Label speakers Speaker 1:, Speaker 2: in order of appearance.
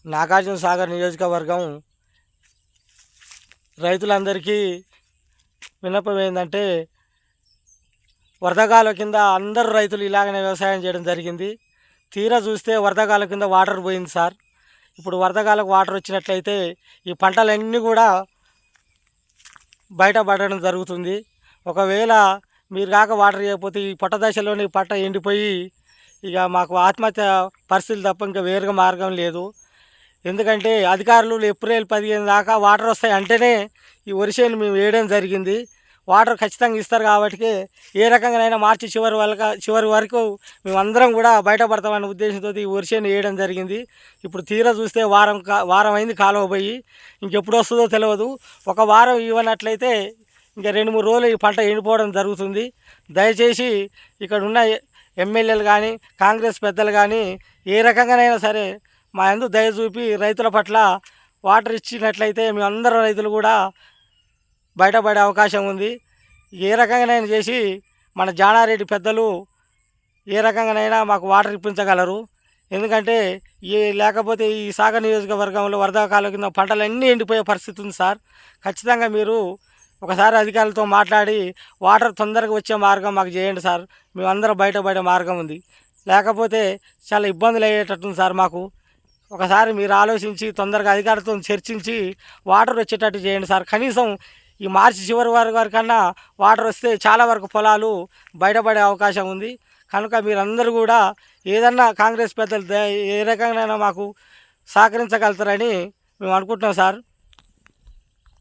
Speaker 1: నాగార్జున సాగర్ నియోజకవర్గం రైతులందరికీ విన్నపం ఏంటంటే, వరదగాల కింద అందరూ రైతులు ఇలాగనే వ్యవసాయం చేయడం జరిగింది. తీరా చూస్తే వరదగాల కింద వాటర్ పోయింది సార్. ఇప్పుడు వరదగాలకు వాటర్ వచ్చినట్లయితే ఈ పంటలన్నీ కూడా బయటపడడం జరుగుతుంది. ఒకవేళ మీరు కాక వాటర్ చేయకపోతే ఈ పొట్ట దశలోని పంట ఎండిపోయి ఇక మాకు ఆత్మహత్య పరిస్థితులు తప్ప ఇంకా వేరుగా మార్గం లేదు. ఎందుకంటే అధికారులు ఏప్రిల్ 15 దాకా వాటర్ వస్తాయి అంటేనే ఈ వరి చేను మేము వేయడం జరిగింది. వాటర్ ఖచ్చితంగా ఇస్తారు కాబట్టి ఏ రకంగానైనా మార్చి చివరి వరకు మేమందరం కూడా బయటపడతామనే ఉద్దేశంతో ఈ వరి చేను వేయడం జరిగింది. ఇప్పుడు తీరా చూస్తే వారం అయింది కాలువ పోయి, ఇంకెప్పుడు వస్తుందో తెలియదు. ఒక వారం ఇవ్వనట్లయితే ఇంకా 2-3 రోజులు ఈ పంట ఎండిపోవడం జరుగుతుంది. దయచేసి ఇక్కడ ఉన్న ఎమ్మెల్యేలు కానీ కాంగ్రెస్ పెద్దలు కానీ ఏ రకంగానైనా సరే మా యందు దయ చూపి రైతుల పట్ల వాటర్ ఇచ్చినట్లయితే మేమందరం రైతులు కూడా బయటపడే అవకాశం ఉంది. ఏ రకంగానైనా చేసి మన జానారెడ్డి పెద్దలు ఏ రకంగానైనా మాకు వాటర్ ఇప్పించగలరు. ఎందుకంటే లేకపోతే ఈ సాగర్ నియోజకవర్గంలో వరదకాలం కింద పంటలన్నీ ఎండిపోయే పరిస్థితి ఉంది సార్. ఖచ్చితంగా మీరు ఒకసారి అధికారులతో మాట్లాడి వాటర్ తొందరగా వచ్చే మార్గం మాకు చేయండి సార్. మేమందరం బయటపడే మార్గం ఉంది, లేకపోతే చాలా ఇబ్బందులు అయ్యేటట్టుంది సార్ మాకు. ఒకసారి మీరు ఆలోచించి తొందరగా అధికారులతో చర్చించి వాటర్ వచ్చేటట్టు చేయండి సార్. కనీసం ఈ మార్చి చివరి వరకన్నా వాటర్ వస్తే చాలా వరకు పొలాలు బయటపడే అవకాశం ఉంది. కనుక మీరందరూ కూడా ఏదన్నా కాంగ్రెస్ పెద్దలు ఏ రకంగా మాకు సహకరించగలుగుతారని మేము అనుకుంటున్నాం సార్.